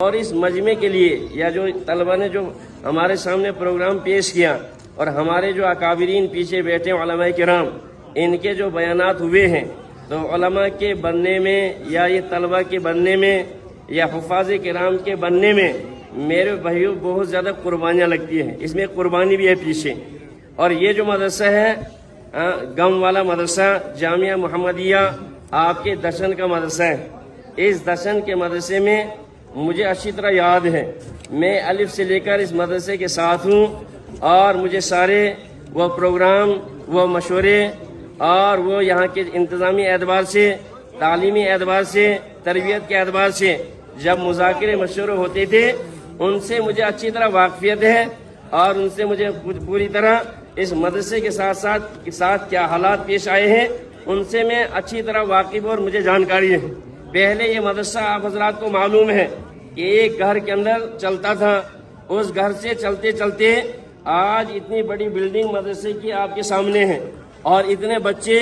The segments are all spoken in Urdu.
اور اس مجمع کے لیے یا جو طلبہ نے جو ہمارے سامنے پروگرام پیش کیا اور ہمارے جو اکابرین پیچھے بیٹھے علماء کرام، ان کے جو بیانات ہوئے ہیں، تو علماء کے بننے میں یا یہ طلبہ کے بننے میں یا حفاظ کرام کے بننے میں میرے بھائیوں بہت زیادہ قربانیاں لگتی ہیں، اس میں قربانی بھی ہے پیچھے۔ اور یہ جو مدرسہ ہے گم والا مدرسہ جامعہ محمدیہ آپ کے دشن کا مدرسہ ہے، اس دشن کے مدرسے میں مجھے اچھی طرح یاد ہے، میں الف سے لے کر اس مدرسے کے ساتھ ہوں، اور مجھے سارے وہ پروگرام، وہ مشورے اور وہ یہاں کے انتظامی اعتبار سے، تعلیمی اعتبار سے، تربیت کے اعتبار سے جب مذاکرے مشورے ہوتے تھے ان سے مجھے اچھی طرح واقفیت ہے، اور ان سے مجھے پوری طرح اس مدرسے کے ساتھ کیا حالات پیش آئے ہیں ان سے میں اچھی طرح واقف اور مجھے جانکاری ہے۔ پہلے یہ مدرسہ آپ حضرات کو معلوم ہے کہ ایک گھر کے اندر چلتا تھا، اس گھر سے چلتے چلتے آج اتنی بڑی بلڈنگ مدرسے کی آپ کے سامنے ہے، اور اتنے بچے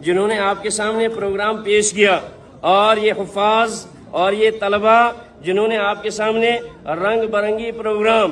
جنہوں نے آپ کے سامنے پروگرام پیش کیا، اور یہ حفاظ اور یہ طلبہ جنہوں نے آپ کے سامنے رنگ برنگی پروگرام،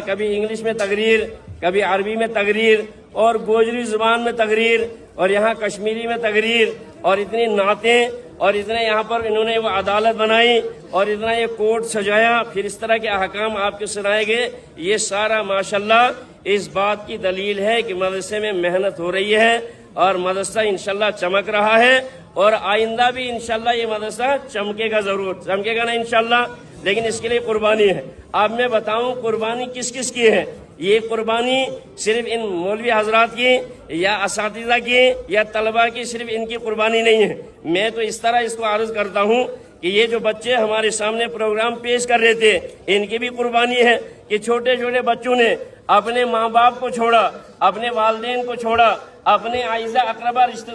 کبھی انگلش میں تقریر، کبھی عربی میں تقریر، اور گوجری زبان میں تقریر، اور یہاں کشمیری میں تقریر، اور اتنی نعتیں، اور اتنے یہاں پر انہوں نے وہ عدالت بنائی، اور اتنا یہ کوٹ سجایا، پھر اس طرح کے احکام آپ کو سنائے گئے، یہ سارا ماشاءاللہ اس بات کی دلیل ہے کہ مدرسے میں محنت ہو رہی ہے، اور مدرسہ انشاءاللہ چمک رہا ہے، اور آئندہ بھی انشاءاللہ یہ مدرسہ چمکے گا، ضرور چمکے گا نا انشاءاللہ، لیکن اس کے لیے قربانی ہے۔ اب میں بتاؤں قربانی کس کس کی ہے؟ یہ قربانی صرف ان مولوی حضرات کی یا اساتذہ کی یا طلبہ کی، صرف ان کی قربانی نہیں ہے۔ میں تو اس طرح اس کو عرض کرتا ہوں کہ یہ جو بچے ہمارے سامنے پروگرام پیش کر رہے تھے ان کی بھی قربانی ہے کہ چھوٹے چھوٹے بچوں نے اپنے ماں باپ کو چھوڑا، اپنے والدین کو چھوڑا، اپنے اعزا اقربا رشتہ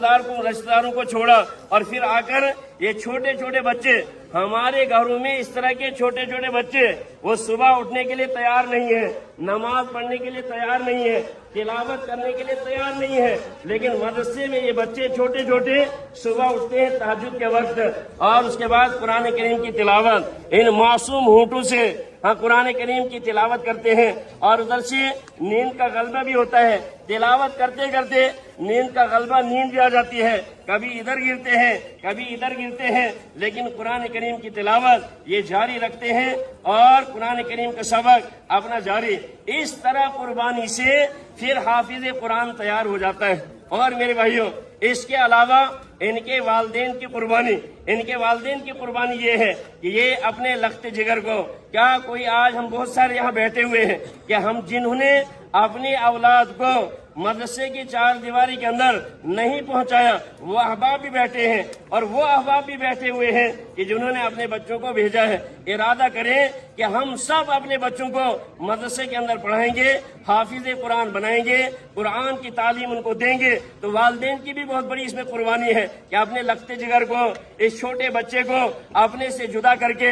داروں کو چھوڑا، اور پھر آ کر یہ چھوٹے چھوٹے بچے ہمارے گھروں میں، اس طرح کے چھوٹے چھوٹے بچے وہ صبح اٹھنے کے لیے تیار نہیں ہے، نماز پڑھنے کے لیے تیار نہیں ہے، تلاوت کرنے کے لیے تیار نہیں ہے، لیکن مدرسے میں یہ بچے چھوٹے چھوٹے صبح اٹھتے ہیں تہجد کے وقت، اور اس کے بعد قرآن کریم کی تلاوت ان معصوم ہونٹوں سے قرآن کریم کی تلاوت کرتے ہیں، اور ادھر سے نیند کا غلبہ بھی ہوتا ہے، تلاوت کرتے کرتے نیند کا غلبہ، نیند بھی آ جاتی ہے، کبھی ادھر گرتے ہیں کبھی ادھر گرتے ہیں، لیکن قرآن کریم کی تلاوت یہ جاری رکھتے ہیں، اور قرآن کریم کا سبق اپنا جاری، اس طرح قربانی سے پھر حافظ قرآن تیار ہو جاتا ہے۔ اور میرے بھائیوں اس کے علاوہ ان کے والدین کی قربانی یہ ہے کہ یہ اپنے لخت جگر کو، کیا کوئی آج ہم بہت سارے یہاں بیٹھے ہوئے ہیں کہ ہم جنہوں نے اپنی اولاد کو مدرسے کی چار دیواری کے اندر نہیں پہنچایا، وہ احباب بھی بیٹھے ہیں، اور وہ احباب بھی بیٹھے ہوئے ہیں کہ جنہوں نے اپنے بچوں کو بھیجا ہے۔ ارادہ کریں کہ ہم سب اپنے بچوں کو مدرسے کے اندر پڑھائیں گے، حافظ قرآن بنائیں گے، قرآن کی تعلیم ان کو دیں گے، تو والدین کی بھی بہت بڑی اس میں قربانی ہے کہ اپنے لخت جگر کو، اس چھوٹے بچے کو اپنے سے جدا کر کے،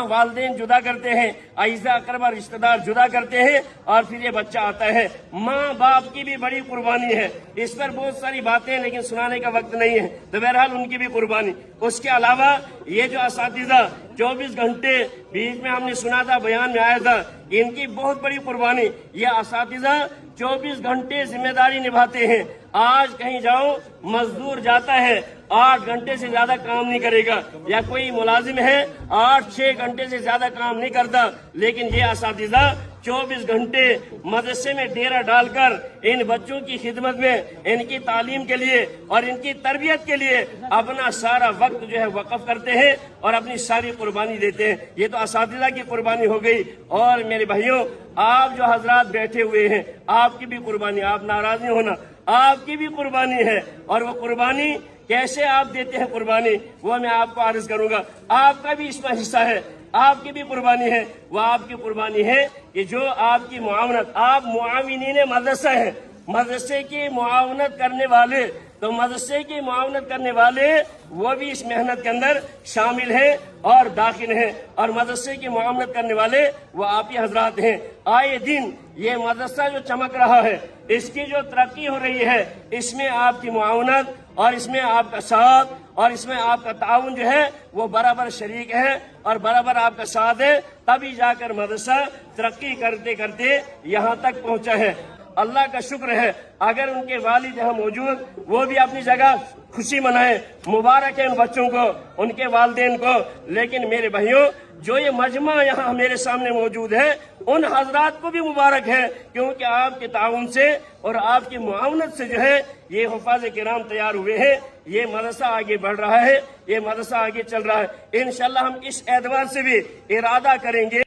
والدین جدا کرتے ہیں، اعزا اقربا رشتہ دار جدا کرتے ہیں، اور پھر یہ بچہ آتا ہے۔ ماں باپ کی بھی بڑی قربانی ہے، اس پر بہت ساری باتیں لیکن سنانے کا وقت نہیں ہے، تو بہرحال ان کی بھی قربانی۔ اس کے علاوہ یہ جو اساتذہ 24 گھنٹے بیچ میں ہم نے سنا تھا، بیان میں آیا تھا، ان کی بہت بڑی قربانی، یہ اساتذہ 24 گھنٹے ذمہ داری نبھاتے ہیں۔ آج کہیں جاؤ مزدور جاتا ہے 8 گھنٹے سے زیادہ کام نہیں کرے گا، یا کوئی ملازم ہے 8-6 گھنٹے سے زیادہ کام نہیں کرتا، لیکن یہ اساتذہ 24 گھنٹے مدرسے میں ڈیرا ڈال کر ان بچوں کی خدمت میں، ان کی تعلیم کے لیے اور ان کی تربیت کے لیے اپنا سارا وقت جو ہے وقف کرتے ہیں اور اپنی ساری قربانی دیتے ہیں۔ یہ تو اساتذہ کی قربانی ہو گئی۔ اور میرے بھائیوں آپ جو حضرات بیٹھے ہوئے ہیں، آپ کی بھی قربانی، آپ ناراض نہیں ہونا، آپ کی بھی قربانی ہے، اور وہ قربانی کیسے آپ دیتے ہیں قربانی وہ میں آپ کو عرض کروں گا۔ آپ کا بھی اس میں حصہ ہے، آپ کی بھی قربانی ہے، وہ آپ کی قربانی ہے کہ جو آپ کی معاونت، آپ معاونین مدرسہ ہیں، مدرسے کی معاونت کرنے والے، تو مدرسے کی معاونت کرنے والے وہ بھی اس محنت کے اندر شامل ہیں اور داخل ہیں، اور مدرسے کی معاونت کرنے والے وہ آپ ہی حضرات ہیں۔ آئے دن یہ مدرسہ جو چمک رہا ہے، اس کی جو ترقی ہو رہی ہے، اس میں آپ کی معاونت اور اس میں آپ کا ساتھ اور اس میں آپ کا تعاون جو ہے وہ برابر شریک ہے اور برابر آپ کا ساتھ ہے، تبھی جا کر مدرسہ ترقی کرتے کرتے یہاں تک پہنچا ہے۔ اللہ کا شکر ہے اگر ان کے والد یہاں موجود، وہ بھی اپنی جگہ خوشی منائیں، مبارک ہے ان بچوں کو، ان کے والدین کو۔ لیکن میرے بھائیوں، جو یہ مجمع یہاں میرے سامنے موجود ہے، ان حضرات کو بھی مبارک ہے، کیونکہ آپ کے تعاون سے اور آپ کی معاونت سے جو ہے یہ حفاظ کرام تیار ہوئے ہیں، یہ مدرسہ آگے بڑھ رہا ہے، یہ مدرسہ آگے چل رہا ہے۔ انشاءاللہ ہم اس اعتبار سے بھی ارادہ کریں گے